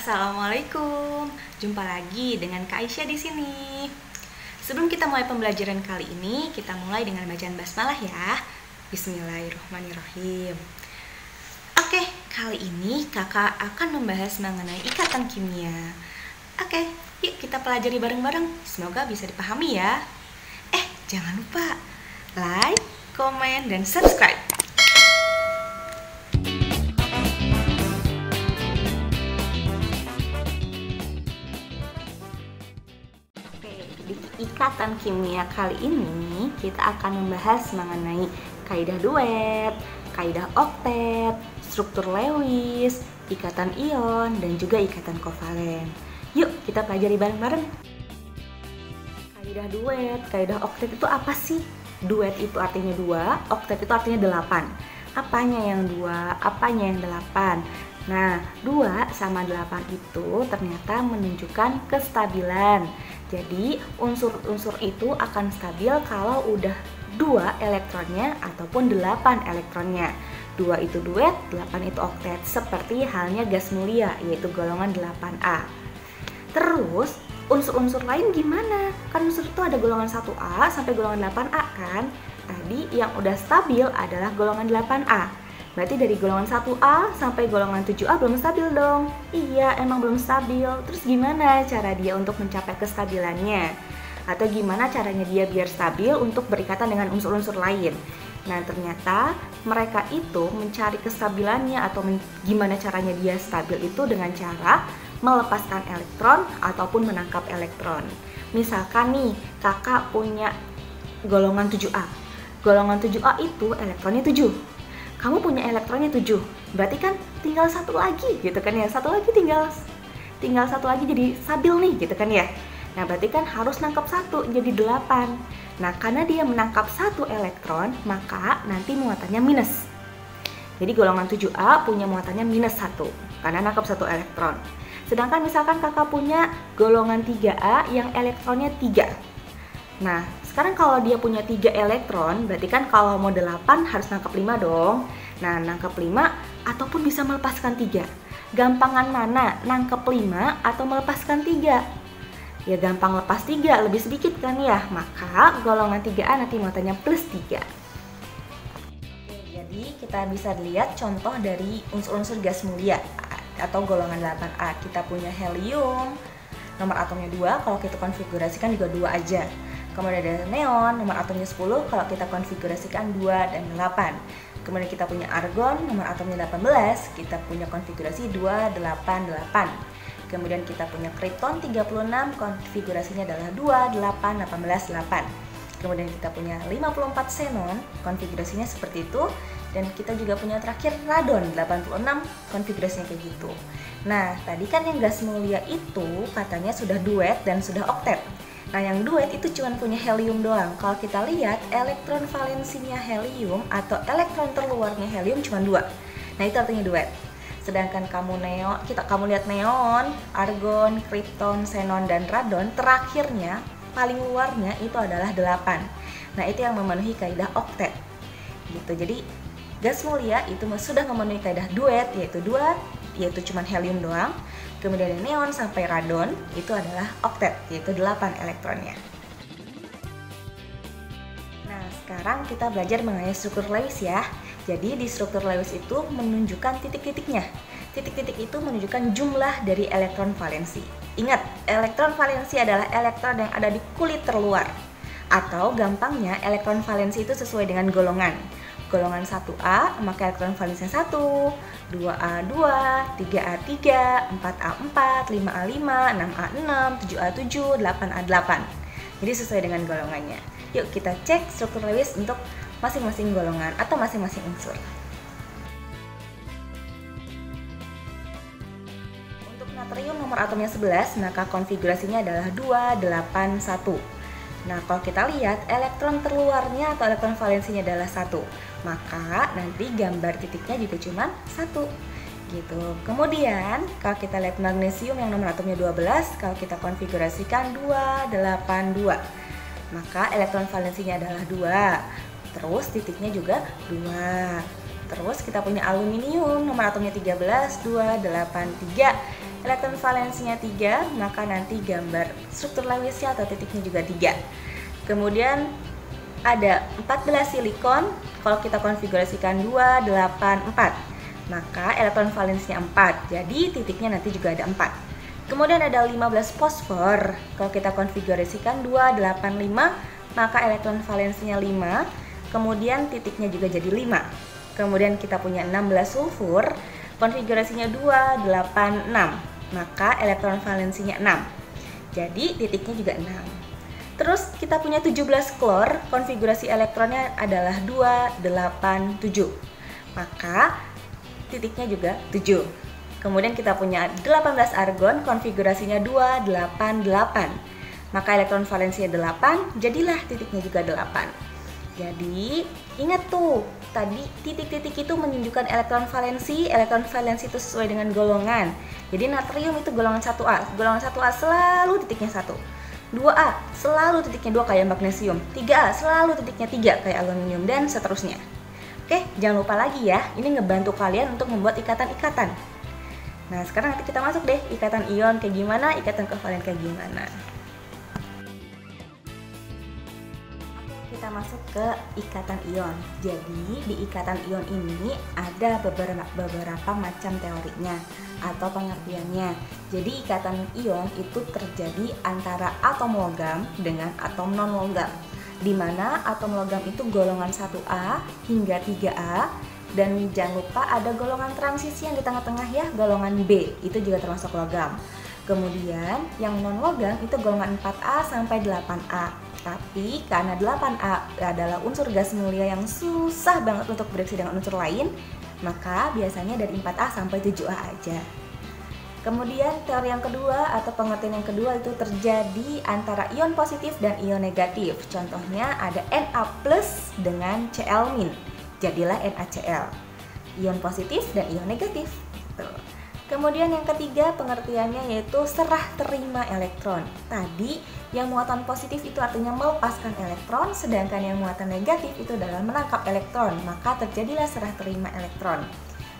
Assalamualaikum. Jumpa lagi dengan Kak Aisyah di sini. Sebelum kita mulai pembelajaran kali ini, kita mulai dengan bacaan basmalah ya. Bismillahirrahmanirrahim. Oke, kali ini kakak akan membahas mengenai ikatan kimia. Oke, yuk kita pelajari bareng-bareng. Semoga bisa dipahami ya. Jangan lupa like, komen, dan subscribe. Di ikatan kimia kali ini kita akan membahas mengenai kaidah duet, kaidah oktet, struktur Lewis, ikatan ion, dan juga ikatan kovalen. Yuk kita pelajari bareng-bareng. Kaidah duet, kaidah oktet itu apa sih? Duet itu artinya 2, oktet itu artinya 8. Apanya yang 2, apanya yang 8? Nah, 2 sama 8 itu ternyata menunjukkan kestabilan. Jadi, unsur-unsur itu akan stabil kalau udah 2 elektronnya ataupun 8 elektronnya. 2 itu duet, 8 itu oktet, seperti halnya gas mulia, yaitu golongan 8A. Terus, unsur-unsur lain gimana? Kan unsur itu ada golongan 1A sampai golongan 8A kan? Tadi yang udah stabil adalah golongan 8A. Berarti dari golongan 1A sampai golongan 7A belum stabil dong. Iya, emang belum stabil. Terus gimana cara dia untuk mencapai kestabilannya? Atau gimana caranya dia biar stabil untuk berikatan dengan unsur-unsur lain? Nah, ternyata mereka itu mencari kestabilannya atau gimana caranya dia stabil itu dengan cara melepaskan elektron ataupun menangkap elektron. Misalkan nih, kakak punya golongan 7A. Golongan 7A itu elektronnya 7. Kamu punya elektronnya 7, berarti kan tinggal satu lagi gitu kan ya, satu lagi tinggal satu lagi jadi stabil nih gitu kan ya. Nah berarti kan harus nangkap 1 jadi 8. Nah karena dia menangkap 1 elektron, maka nanti muatannya minus. Jadi golongan 7A punya muatannya minus 1 karena nangkap 1 elektron. Sedangkan misalkan kakak punya golongan 3A yang elektronnya 3. Nah, sekarang kalau dia punya 3 elektron, berarti kan kalau mau 8 harus nangkap 5 dong. Nah, nangkap 5 ataupun bisa melepaskan 3. Gampangan mana? Nangkap 5 atau melepaskan 3? Ya gampang lepas 3, lebih sedikit kan ya. Maka golongan 3A nanti muatannya plus 3. Oke, jadi kita bisa lihat contoh dari unsur-unsur gas mulia atau golongan 8A. Kita punya helium, nomor atomnya 2, kalau kita konfigurasikan juga 2 aja. Kemudian ada neon, nomor atomnya 10, kalau kita konfigurasikan 2 dan 8. Kemudian kita punya argon, nomor atomnya 18, kita punya konfigurasi 2, 8, 8. Kemudian kita punya krypton 36, konfigurasinya adalah 2, 8, 18, 8. Kemudian kita punya 54 xenon, konfigurasinya seperti itu. Dan kita juga punya terakhir radon 86, konfigurasinya kayak gitu. Nah, tadi kan yang gas mulia itu katanya sudah duet dan sudah oktet. Nah, yang duet itu cuma punya helium doang. Kalau kita lihat elektron valensinya helium atau elektron terluarnya helium cuma 2. Nah, itu artinya duet. Sedangkan kamu lihat neon, argon, krypton, xenon, dan radon, terakhirnya paling luarnya itu adalah 8. Nah, itu yang memenuhi kaidah oktet. Gitu. Jadi, gas mulia itu sudah memenuhi kaidah duet, yaitu cuma helium doang. Kemudian dari neon sampai radon itu adalah oktet, yaitu 8 elektronnya. Nah, sekarang kita belajar mengenai struktur Lewis ya. Jadi di struktur Lewis itu menunjukkan titik-titiknya. Titik-titik itu menunjukkan jumlah dari elektron valensi. Ingat, elektron valensi adalah elektron yang ada di kulit terluar. Atau gampangnya elektron valensi itu sesuai dengan golongan. Golongan 1A maka elektron valensinya 1, 2A 2, 3A 3, 4A 4, 5A 5, 6A 6, 7A 7, 8A 8. Jadi sesuai dengan golongannya. Yuk kita cek struktur Lewis untuk masing-masing golongan atau masing-masing unsur. Untuk natrium nomor atomnya 11, maka konfigurasinya adalah 2, 8, 1. Nah, kalau kita lihat elektron terluarnya atau elektron valensinya adalah 1, maka nanti gambar titiknya juga cuma 1 gitu. Kemudian kalau kita lihat magnesium yang nomor atomnya 12, kalau kita konfigurasikan 2, 8, 2, maka elektron valensinya adalah 2. Terus titiknya juga 2. Terus kita punya aluminium nomor atomnya 13, 2, 8, 3. elektron valensinya 3, maka nanti gambar struktur Lewisnya atau titiknya juga 3. Kemudian ada 14 silikon, kalau kita konfigurasikan 2, 8, 4, maka elektron valensinya 4, jadi titiknya nanti juga ada 4. Kemudian ada 15 fosfor, kalau kita konfigurasikan 2, 8, 5, maka elektron valensinya 5, kemudian titiknya juga jadi 5. Kemudian kita punya 16 sulfur, konfigurasinya 2, 8, 6, maka elektron valensinya 6, jadi titiknya juga 6. Terus kita punya 17 klor, konfigurasi elektronnya adalah 2, 8, 7, maka titiknya juga 7. Kemudian kita punya 18 argon, konfigurasinya 2, 8, 8, maka elektron valensinya 8, jadilah titiknya juga 8. Jadi ingat tuh, tadi titik-titik itu menunjukkan elektron valensi itu sesuai dengan golongan. Jadi natrium itu golongan 1A, golongan 1A selalu titiknya 1. 2A selalu titiknya 2 kayak magnesium, 3A selalu titiknya 3 kayak aluminium, dan seterusnya. Oke, jangan lupa lagi ya, ini ngebantu kalian untuk membuat ikatan-ikatan. Nah, sekarang nanti kita masuk deh, ikatan ion kayak gimana, ikatan kovalen kayak gimana. Kita masuk ke ikatan ion. Jadi di ikatan ion ini ada beberapa macam teorinya atau pengertiannya. Jadi ikatan ion itu terjadi antara atom logam dengan atom non logam, di mana atom logam itu golongan 1A hingga 3A, dan jangan lupa ada golongan transisi yang di tengah-tengah ya, golongan B, itu juga termasuk logam. Kemudian yang non logam itu golongan 4A sampai 8A. Tapi karena 8A adalah unsur gas mulia yang susah banget untuk bereaksi dengan unsur lain, maka biasanya dari 4A sampai 7A aja. Kemudian teori yang kedua atau pengertian yang kedua itu terjadi antara ion positif dan ion negatif. Contohnya ada Na plus dengan Cl min, jadilah NaCl. Ion positif dan ion negatif. Tuh. Kemudian yang ketiga pengertiannya yaitu serah terima elektron. Tadi yang muatan positif itu artinya melepaskan elektron, sedangkan yang muatan negatif itu adalah menangkap elektron, maka terjadilah serah terima elektron.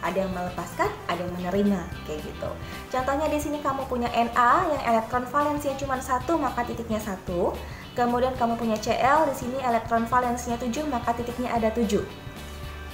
Ada yang melepaskan, ada yang menerima, kayak gitu. Contohnya di sini kamu punya Na yang elektron valensinya cuma 1, maka titiknya 1. Kemudian kamu punya Cl, di sini elektron valensinya 7, maka titiknya ada 7.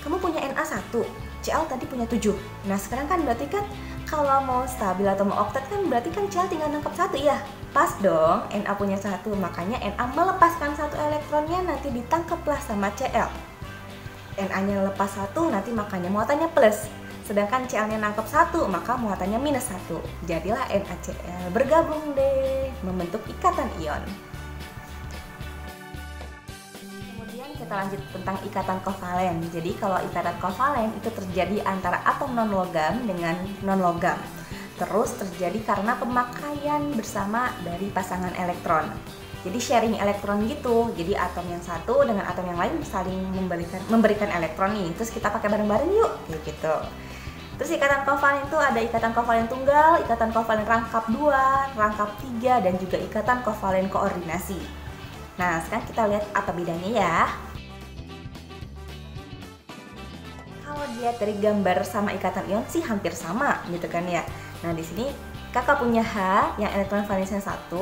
Kamu punya Na1, Cl tadi punya 7. Nah, sekarang kan berarti kan kalau mau stabil atau mau oktet kan berarti kan Cl tinggal nangkep 1 ya. Pas dong, Na punya 1, makanya Na melepaskan 1 elektronnya, nanti ditangkaplah sama Cl. Na-nya lepas 1, nanti makanya muatannya plus. Sedangkan Cl-nya nangkep 1, maka muatannya minus 1. Jadilah NaCl. Bergabung deh, membentuk ikatan ion. Kemudian kita lanjut tentang ikatan kovalen. Jadi kalau ikatan kovalen itu terjadi antara atom non-logam dengan non-logam. Terus terjadi karena pemakaian bersama dari pasangan elektron. Jadi sharing elektron gitu. Jadi atom yang satu dengan atom yang lain saling memberikan elektron nih. Terus kita pakai bareng-bareng yuk, kayak gitu. Terus ikatan kovalen itu ada ikatan kovalen tunggal, ikatan kovalen rangkap 2, rangkap 3, dan juga ikatan kovalen koordinasi. Nah, sekarang kita lihat apa bedanya ya. Kalau dilihat dari gambar sama ikatan ion sih hampir sama gitu kan ya. Nah, di sini kakak punya H yang elektron valensinya 1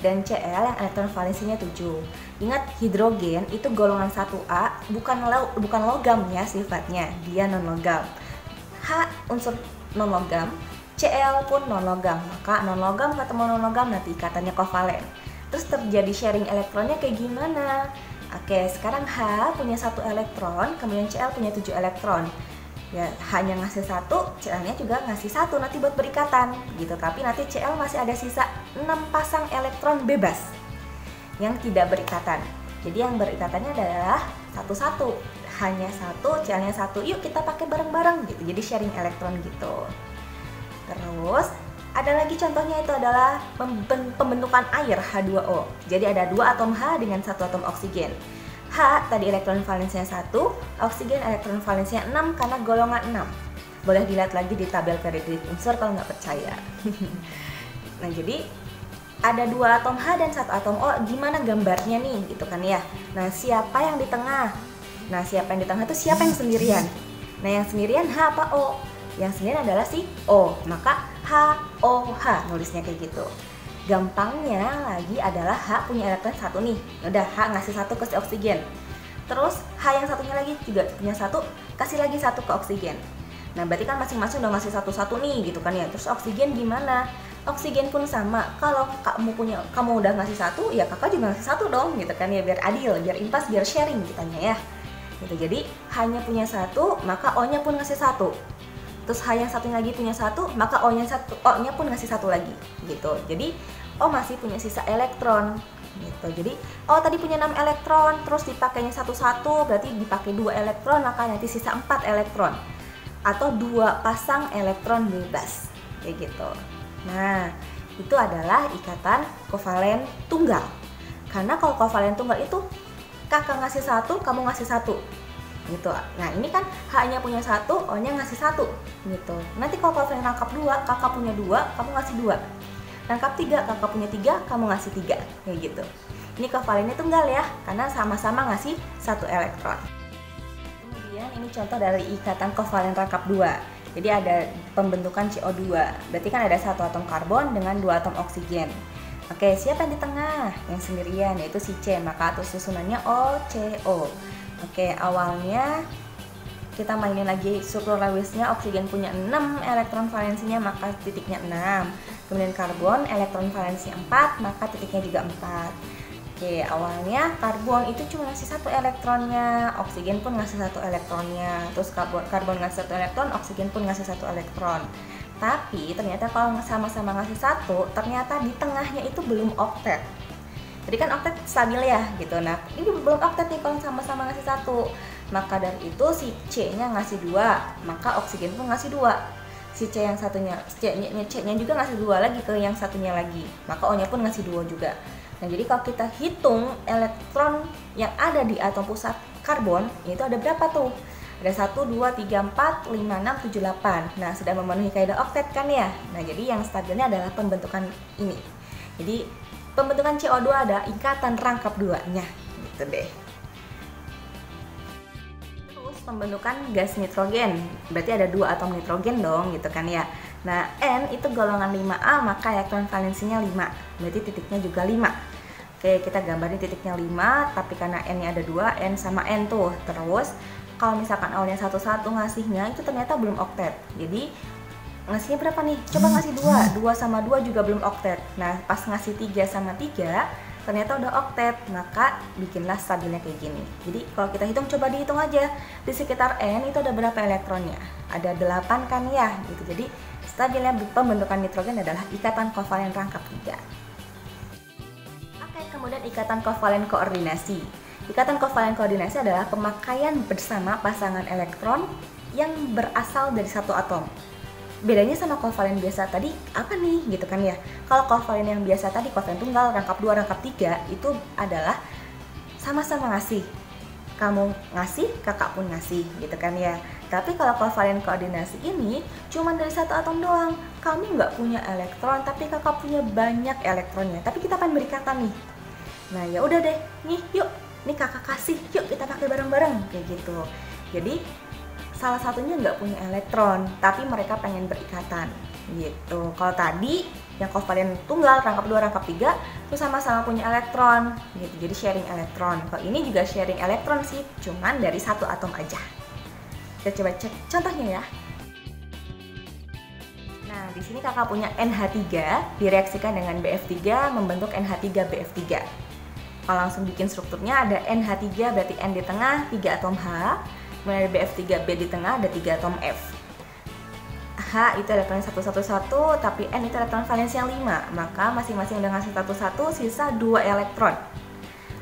dan Cl yang elektron valensinya 7. Ingat, hidrogen itu golongan 1A, bukan logam ya sifatnya, dia non logam. H unsur non logam, Cl pun non logam, maka non logam ketemu non logam nanti ikatannya kovalen. Terus terjadi sharing elektronnya kayak gimana? Oke, sekarang H punya 1 elektron, kemudian Cl punya 7 elektron. Ya, hanya ngasih 1, Cl-nya juga ngasih 1 nanti buat berikatan gitu. Tapi nanti Cl masih ada sisa 6 pasang elektron bebas yang tidak berikatan. Jadi yang berikatannya adalah 1-1. Hanya 1, Cl-nya 1. Yuk kita pakai bareng-bareng gitu. Jadi sharing elektron gitu. Terus ada lagi contohnya itu adalah pembentukan air H2O. Jadi ada 2 atom H dengan 1 atom oksigen. H tadi elektron valensinya 1, oksigen elektron valensinya 6 karena golongan 6. Boleh dilihat lagi di tabel periodic unsur kalau nggak percaya. Nah, jadi ada 2 atom H dan 1 atom O. Gimana gambarnya nih gitu kan ya. Nah, siapa yang di tengah? Nah, siapa yang di tengah itu siapa yang sendirian? Nah, yang sendirian H apa O? Yang sendirian adalah si O. Maka H HOH nulisnya kayak gitu. Gampangnya lagi adalah H punya elektron 1 nih. Udah, H ngasih 1 ke si oksigen. Terus H yang satunya lagi juga punya 1, kasih lagi 1 ke oksigen. Nah berarti kan masing-masing udah ngasih 1-1 nih gitu kan ya. Terus oksigen gimana? Oksigen pun sama. Kalau kamu udah ngasih 1, ya kakak juga ngasih 1 dong gitu kan ya, biar adil, biar impas, biar sharing kitanya ya. Gitu. Jadi H-nya punya 1, maka O-nya pun ngasih 1. Terus H yang satunya lagi punya 1, maka O-nya pun ngasih 1 lagi gitu. Jadi O masih punya sisa elektron gitu. Jadi O tadi punya 6 elektron, terus dipakainya 1-1, berarti dipakai 2 elektron, maka nanti sisa 4 elektron atau 2 pasang elektron bebas kayak gitu. Nah, itu adalah ikatan kovalen tunggal. Karena kalau kovalen tunggal itu kakak ngasih 1, kamu ngasih 1 gitu. Nah, ini kan H-nya punya 1, O-nya ngasih 1 gitu. Nanti kalau kovalen rangkap 2, kakak punya 2, kamu ngasih 2. Rangkap 3, kakak punya 3, kamu ngasih 3 kayak gitu. Ini kovalennya tunggal ya, karena sama-sama ngasih 1 elektron. Kemudian ini contoh dari ikatan kovalen rangkap 2. Jadi ada pembentukan CO2. Berarti kan ada 1 atom karbon dengan 2 atom oksigen. Oke, siapa yang di tengah? Yang sendirian, yaitu si C. Maka atur susunannya OCO. Oke, awalnya kita mainin lagi struktur Lewisnya. Oksigen punya 6 elektron valensinya, maka titiknya 6. Kemudian karbon, elektron valensi 4, maka titiknya juga 4. Oke, awalnya karbon itu cuma ngasih 1 elektronnya, oksigen pun ngasih 1 elektronnya. Terus karbon ngasih 1 elektron, oksigen pun ngasih 1 elektron. Tapi ternyata kalau sama-sama ngasih 1, ternyata di tengahnya itu belum oktet. Jadi kan oktet stabil ya gitu. Nah, ini belum oktet nih kalau sama-sama ngasih 1. Maka dari itu si C-nya ngasih 2, maka oksigen pun ngasih 2. Si C yang satunya, C-nya juga ngasih 2 lagi ke yang satunya lagi, maka O-nya pun ngasih 2 juga. Nah, jadi kalau kita hitung elektron yang ada di atom pusat karbon, itu ada berapa tuh? Ada 1, 2, 3, 4, 5, 6, 7, 8. Nah, sudah memenuhi kaidah oktet kan ya? Nah, jadi yang stabilnya adalah pembentukan ini. Jadi, pembentukan CO2 ada ikatan rangkap 2-nya, gitu deh. Terus pembentukan gas nitrogen, berarti ada 2 atom nitrogen dong, gitu kan ya. Nah, N itu golongan 5A, maka elektron valensinya 5, berarti titiknya juga 5. Oke, kita gambarin titiknya 5, tapi karena N-nya ada 2, N sama N tuh. Terus, kalau misalkan awalnya 1-1 ngasihnya, itu ternyata belum oktet. Jadi, ngasihnya berapa nih? Coba ngasih 2, 2 sama 2 juga belum oktet. Nah, pas ngasih 3 sama 3, ternyata udah oktet, maka bikinlah stabilnya kayak gini. Jadi, kalau kita hitung, coba dihitung aja. Di sekitar N itu ada berapa elektronnya? Ada 8 kan ya? Gitu. Jadi, stabilnya pembentukan nitrogen adalah ikatan kovalen rangkap 3. Kemudian ikatan kovalen koordinasi. Ikatan kovalen koordinasi adalah pemakaian bersama pasangan elektron yang berasal dari satu atom. Bedanya sama kovalen biasa tadi apa nih gitu kan ya? Kalau kovalen yang biasa tadi, kovalen tunggal, rangkap 2, rangkap 3, itu adalah sama-sama ngasih. Kamu ngasih, kakak pun ngasih gitu kan ya. Tapi kalau kovalen koordinasi ini cuma dari satu atom doang. Kamu nggak punya elektron, tapi kakak punya banyak elektronnya. Tapi kita pengen berikatan nih. Nah ya udah deh, nih yuk, nih kakak kasih, yuk kita pakai bareng-bareng kayak gitu. Jadi salah satunya nggak punya elektron, tapi mereka pengen berikatan gitu. Kalau tadi yang kovalen tunggal, rangkap 2, rangkap 3 itu sama-sama punya elektron gitu. Jadi sharing elektron. Kalau ini juga sharing elektron sih, cuman dari satu atom aja. Kita coba cek contohnya ya. Nah, di sini kakak punya NH3 direaksikan dengan BF3 membentuk NH3BF3. Kalau langsung bikin strukturnya ada NH3 berarti N di tengah, 3 atom H. Kemudian ada BF3B di tengah, ada 3 atom F. H itu elektron 111, tapi N itu elektron valensi yang 5. Maka masing-masing udah ngasih 1-1, sisa 2 elektron.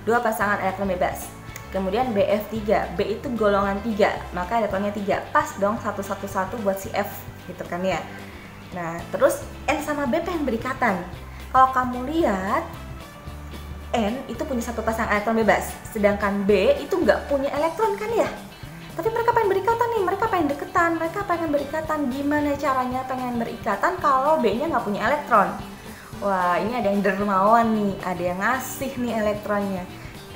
2 pasangan elektron bebas. Kemudian BF3, B itu golongan 3, maka elektronnya 3. Pas dong 1-1-1 buat si F, gitu kan ya. Nah, terus N sama B pengen berikatan. Kalau kamu lihat, N itu punya 1 pasang elektron bebas, sedangkan B itu nggak punya elektron kan ya. Tapi mereka pengen berikatan nih, mereka pengen deketan, mereka pengen berikatan. Gimana caranya pengen berikatan kalau B-nya nggak punya elektron? Wah, ini ada yang dermawan nih, ada yang ngasih nih elektronnya.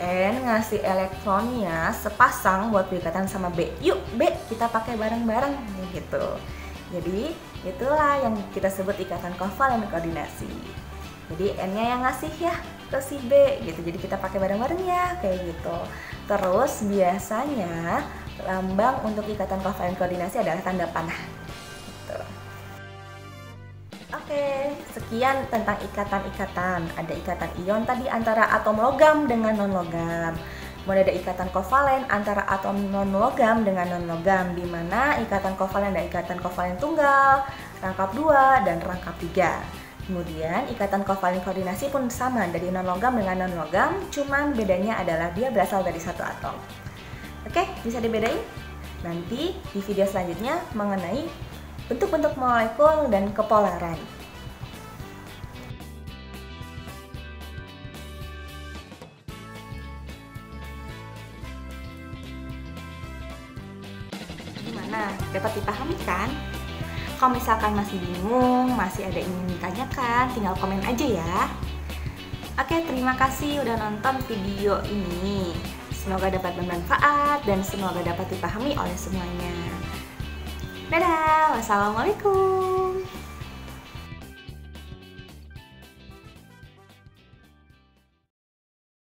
N ngasih elektronnya sepasang buat berikatan sama B. Yuk B, kita pakai bareng-bareng gitu. Jadi itulah yang kita sebut ikatan kovalen koordinasi. Jadi N-nya yang ngasih ya ke si B gitu. Jadi kita pakai bareng-bareng ya kayak gitu. Terus biasanya lambang untuk ikatan kovalen koordinasi adalah tanda panah. Gitu. Oke, sekian tentang ikatan-ikatan. Ada ikatan ion tadi antara atom logam dengan non-logam. Kemudian ada ikatan kovalen antara atom non-logam dengan non-logam, di mana ikatan kovalen ada ikatan kovalen tunggal, rangkap 2, dan rangkap 3. Kemudian ikatan kovalen koordinasi pun sama dari non-logam dengan non-logam, cuman bedanya adalah dia berasal dari satu atom. Oke, bisa dibedain? Nanti di video selanjutnya mengenai bentuk-bentuk molekul dan kepolaran. Gimana? Dapat dipahami kan? Kalau misalkan masih bingung, masih ada yang ingin ditanyakan, tinggal komen aja ya. Oke, terima kasih udah nonton video ini. Semoga dapat bermanfaat dan semoga dapat dipahami oleh semuanya. Dadah, wassalamualaikum.